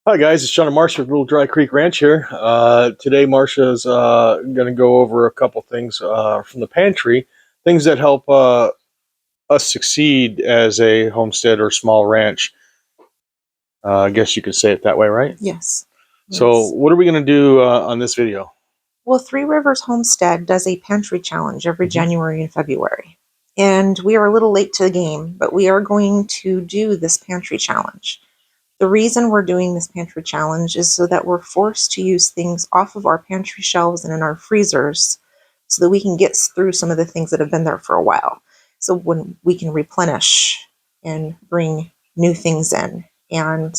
Hi guys, it's Sean and Marcia with Little Dry Creek Ranch here. Today Marcia's going to go over a couple things from the pantry, things that help us succeed as a homestead or small ranch. I guess you could say it that way, right? Yes. So what are we going to do on this video? Well, Three Rivers Homestead does a pantry challenge every January and February. And we are a little late to the game, but we are going to do this pantry challenge. The reason we're doing this pantry challenge is so that we're forced to use things off of our pantry shelves and in our freezers so that we can get through some of the things that have been there for a while. So when we can replenish and bring new things in. And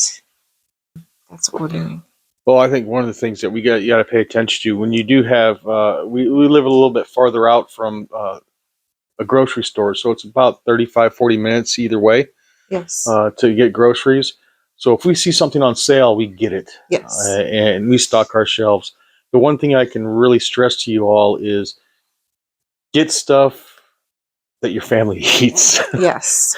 that's what we're doing. Well, I think one of the things that you got to pay attention to when you do have we live a little bit farther out from a grocery store, so it's about 35-40 minutes either way. Yes. To get groceries. So if we see something on sale, we get it. Yes. And we stock our shelves. The one thing I can really stress to you all is get stuff that your family eats. Yes.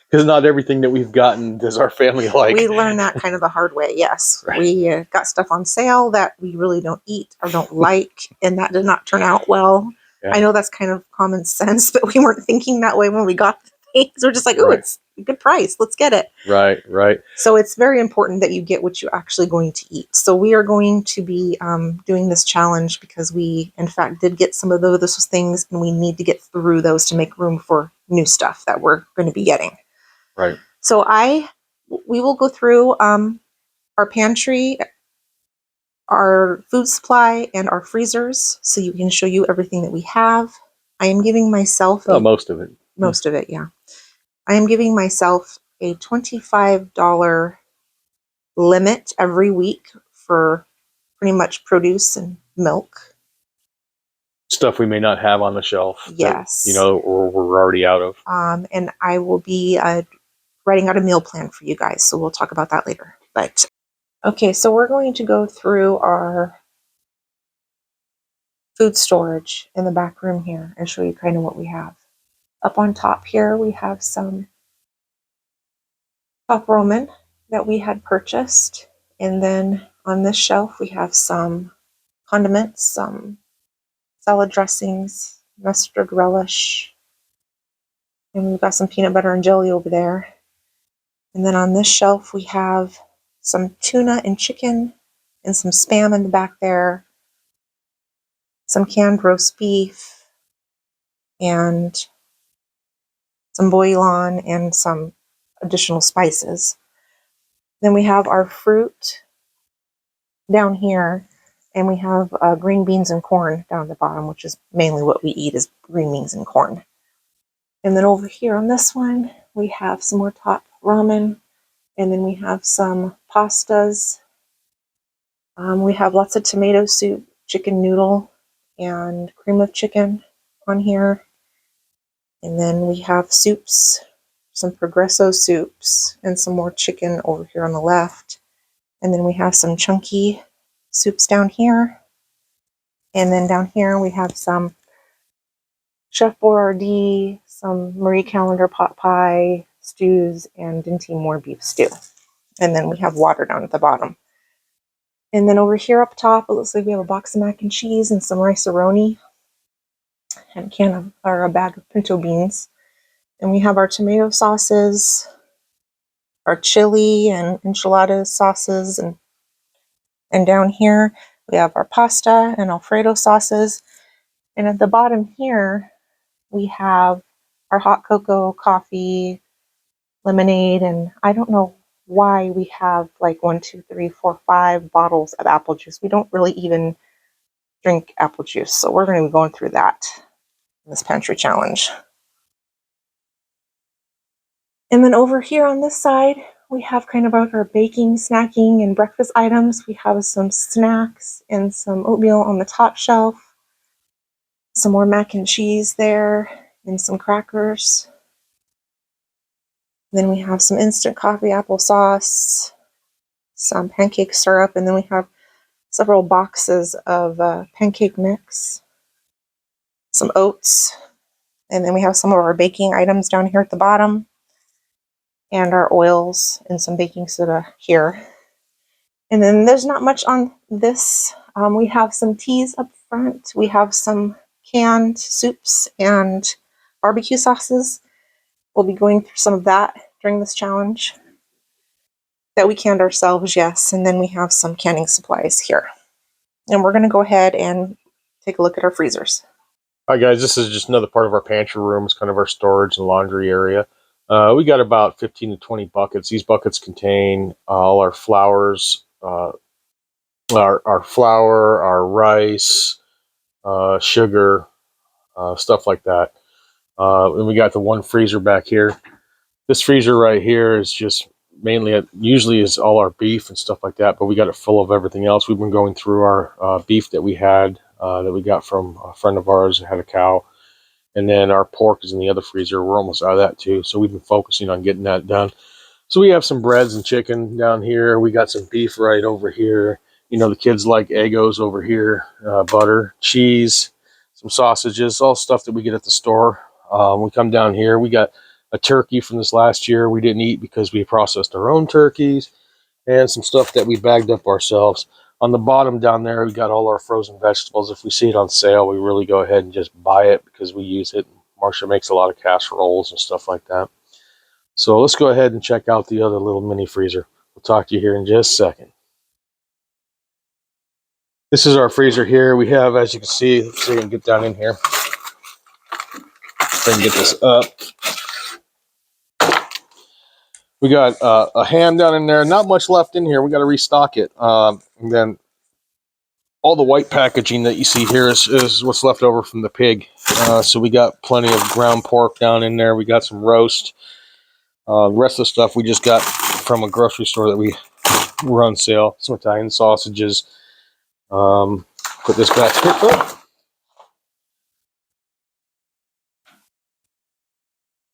Because not everything that we've gotten does our family like. We learned that kind of the hard way, yes. Right. We got stuff on sale that we really don't eat or don't like, and that did not turn out well. Yeah. I know that's kind of common sense, but we weren't thinking that way when we got the things. We're just like, oh, right. It's a good price. Let's get it. Right, right. So it's very important that you get what you're actually going to eat. So we are going to be doing this challenge because we, in fact, did get some of those things, and we need to get through those to make room for new stuff that we're going to be getting. Right. So we will go through our pantry, our food supply, and our freezers, so you can show you everything that we have. I am giving myself most of it. Most of it, yeah. I am giving myself a $25 limit every week for pretty much produce and milk. Stuff we may not have on the shelf. Yes. That, or we're already out of. And I will be writing out a meal plan for you guys, so we'll talk about that later. But okay, so we're going to go through our food storage in the back room here and show you kind of what we have. Up on top here, we have some top ramen that we had purchased. And then on this shelf, we have some condiments, some salad dressings, mustard relish, and we've got some peanut butter and jelly over there. And then on this shelf, we have some tuna and chicken and some Spam in the back there, some canned roast beef, and some bouillon and some additional spices. Then we have our fruit down here, and we have green beans and corn down at the bottom, which is mainly what we eat is green beans and corn. And then over here on this one, we have some more top ramen, and then we have some pastas. We have lots of tomato soup, chicken noodle, and cream of chicken on here. And then we have soups, some Progresso soups, and some more chicken over here on the left. And then we have some chunky soups down here. And then down here we have some Chef Boyardee, some Marie Callender pot pie, stews, and Dinty Moore beef stew. And then we have water down at the bottom. And then over here up top, it looks like we have a box of mac and cheese and some rice-a-roni and a bag of pinto beans. And we have our tomato sauces, our chili and enchilada sauces, and down here we have our pasta and Alfredo sauces. And at the bottom here, we have our hot cocoa, coffee, lemonade, and I don't know why we have like 1, 2, 3, 4, 5 bottles of apple juice. We don't really even drink apple juice, so we're going to be going through that in this pantry challenge. And then over here on this side, we have kind of our baking, snacking, and breakfast items. We have some snacks and some oatmeal on the top shelf, some more mac and cheese there, and some crackers. Then we have some instant coffee applesauce, some pancake syrup, and then we have several boxes of pancake mix, some oats, and then we have some of our baking items down here at the bottom, and our oils and some baking soda here. And then there's not much on this. We have some teas up front. We have some canned soups and barbecue sauces. We'll be going through some of that during this challenge that we canned ourselves, yes. And then we have some canning supplies here. And we're going to go ahead and take a look at our freezers. Hi guys, this is just another part of our pantry room. It's kind of our storage and laundry area. We got about 15 to 20 buckets. These buckets contain all our flours, our flour, our rice, sugar, stuff like that. And we got the one freezer back here. This freezer right here is just mainly, usually is all our beef and stuff like that, but we got it full of everything else. We've been going through our beef that we had, that we got from a friend of ours that had a cow. And then our pork is in the other freezer. We're almost out of that too. So we've been focusing on getting that done. So we have some breads and chicken down here. We got some beef right over here. You know, the kids like Eggos over here, butter, cheese, some sausages, all stuff that we get at the store. We come down here. We got a turkey from this last year we didn't eat because we processed our own turkeys, and some stuff that we bagged up ourselves. On the bottom down there, we got all our frozen vegetables. If we see it on sale, we really go ahead and just buy it because we use it. Marcia makes a lot of casseroles and stuff like that. So let's go ahead and check out the other little mini freezer. We'll talk to you here in just a second. This is our freezer here. We have, as you can see, let's see if we can get down in here. If I can get this up. We got a ham down in there. Not much left in here. We got to restock it. And then all the white packaging that you see here is what's left over from the pig. So we got plenty of ground pork down in there. We got some roast. The rest of the stuff we just got from a grocery store that we were on sale. Some Italian sausages. Put this back here. Oh.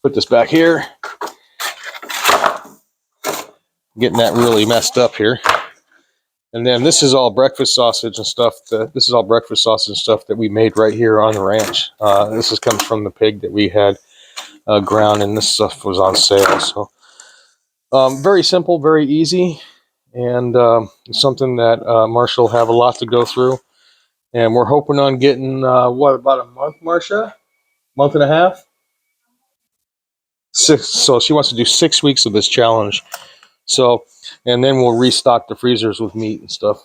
Put this back here. Getting that really messed up here. And then this is all breakfast sausage and stuff. This is all breakfast sausage and stuff that we made right here on the ranch. This comes from the pig that we had ground, and this stuff was on sale. So very simple, very easy, and something that Marcia will have a lot to go through. And we're hoping on getting about a month, Marcia? Month and a half? Six. So she wants to do 6 weeks of this challenge. So, and then we'll restock the freezers with meat and stuff.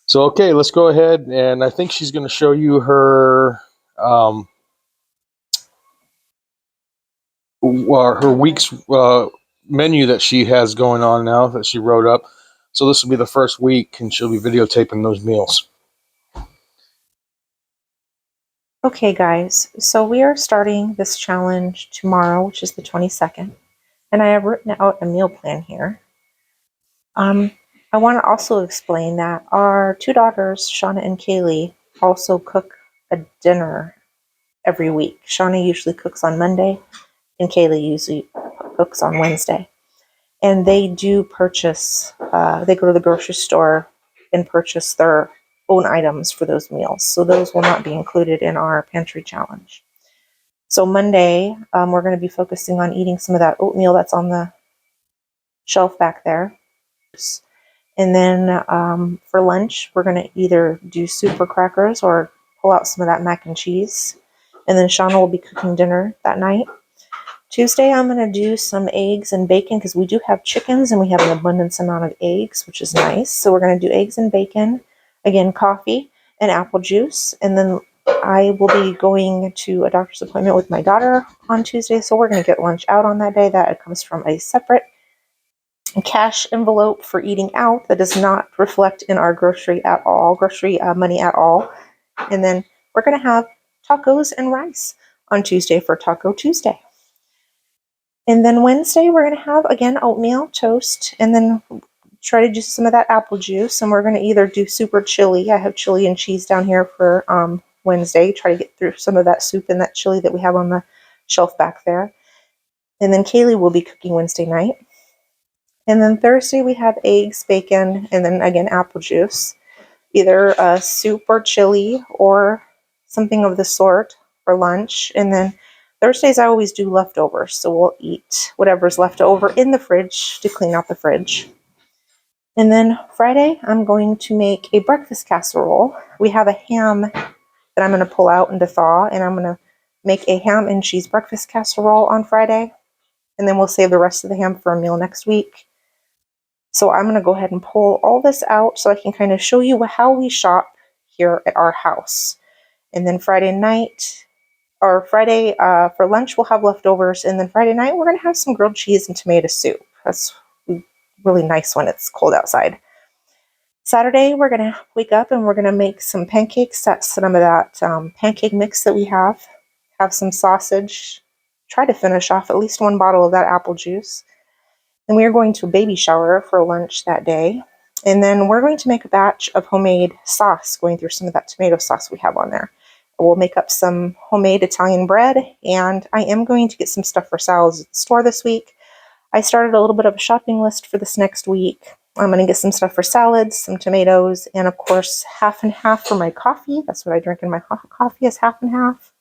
So, okay, let's go ahead. And I think she's going to show you her her week's menu that she has going on now that she wrote up. So this will be the first week, and she'll be videotaping those meals. Okay, guys, so we are starting this challenge tomorrow, which is the 22nd, and I have written out a meal plan here. I want to also explain that our two daughters, Shauna and Kaylee, also cook a dinner every week. Shauna usually cooks on Monday, and Kaylee usually cooks on Wednesday. And they do purchase, they go to the grocery store and purchase their own items for those meals. So those will not be included in our pantry challenge. So Monday, we're going to be focusing on eating some of that oatmeal that's on the shelf back there. And then for lunch, we're going to either do soup or crackers or pull out some of that mac and cheese. And then Shauna will be cooking dinner that night. Tuesday, I'm going to do some eggs and bacon because we do have chickens and we have an abundance amount of eggs, which is nice. So we're going to do eggs and bacon, again, coffee and apple juice. And then I will be going to a doctor's appointment with my daughter on Tuesday. So we're going to get lunch out on that day. That comes from a separate cash envelope for eating out that does not reflect in our grocery money at all. And then we're going to have tacos and rice on Tuesday for Taco Tuesday. And then Wednesday, we're going to have, again, oatmeal, toast, and then try to do some of that apple juice. And we're going to either do soup or chili. I have chili and cheese down here for Wednesday. Try to get through some of that soup and that chili that we have on the shelf back there. And then Kaylee will be cooking Wednesday night. And then Thursday, we have eggs, bacon, and then, again, apple juice. Either a soup or chili or something of the sort for lunch. And then Thursdays, I always do leftovers, so we'll eat whatever's left over in the fridge to clean out the fridge. And then Friday, I'm going to make a breakfast casserole. We have a ham that I'm going to pull out and to thaw, and I'm going to make a ham and cheese breakfast casserole on Friday. And then we'll save the rest of the ham for a meal next week. So I'm going to go ahead and pull all this out so I can kind of show you how we shop here at our house. And then Friday night, or Friday for lunch, we'll have leftovers. And then Friday night, we're going to have some grilled cheese and tomato soup. That's really nice when it's cold outside. Saturday, we're going to wake up and we're going to make some pancakes. That's some of that pancake mix that we have. Have some sausage. Try to finish off at least one bottle of that apple juice. And we are going to a baby shower for lunch that day. And then we're going to make a batch of homemade sauce, going through some of that tomato sauce we have on there. We'll make up some homemade Italian bread, and I am going to get some stuff for salads at the store this week. I started a little bit of a shopping list for this next week. I'm going to get some stuff for salads, some tomatoes, and of course, half and half for my coffee. That's what I drink in my coffee, is half and half.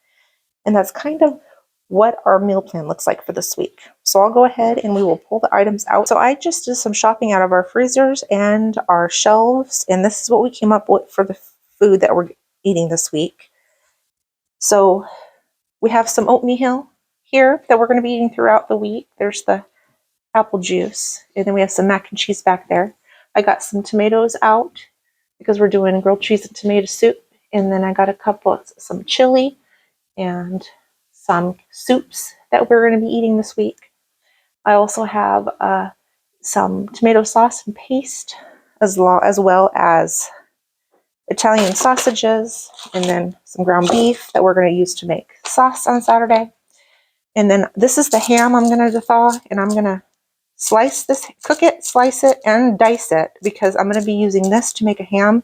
And that's kind of what our meal plan looks like for this week. So I'll go ahead and we will pull the items out. So I just did some shopping out of our freezers and our shelves, and this is what we came up with for the food that we're eating this week. So we have some oatmeal here that we're going to be eating throughout the week. There's the apple juice, and then we have some mac and cheese back there. I got some tomatoes out because we're doing grilled cheese and tomato soup, and then I got a couple of some chili and some soups that we're going to be eating this week. I also have some tomato sauce and paste, as well as Italian sausages, and then some ground beef that we're going to use to make sauce on Saturday. And then this is the ham I'm going to thaw, and I'm going to cook it, slice it, and dice it, because I'm going to be using this to make a ham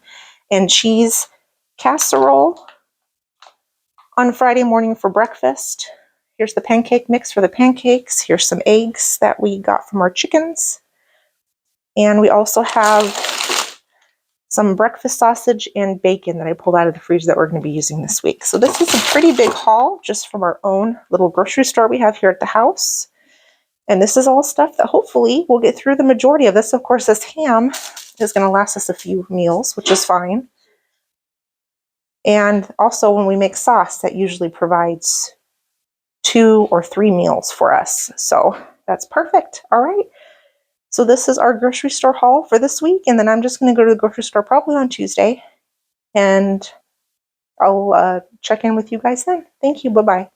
and cheese casserole on Friday morning for breakfast. Here's the pancake mix for the pancakes. Here's some eggs that we got from our chickens. And we also have some breakfast sausage and bacon that I pulled out of the freezer that we're going to be using this week. So this is a pretty big haul just from our own little grocery store we have here at the house. And this is all stuff that hopefully we'll get through the majority of this. Of course, this ham is going to last us a few meals, which is fine. And also when we make sauce, that usually provides 2 or 3 meals for us. So that's perfect. All right. So this is our grocery store haul for this week. And then I'm just going to go to the grocery store probably on Tuesday. And I'll check in with you guys then. Thank you. Bye-bye.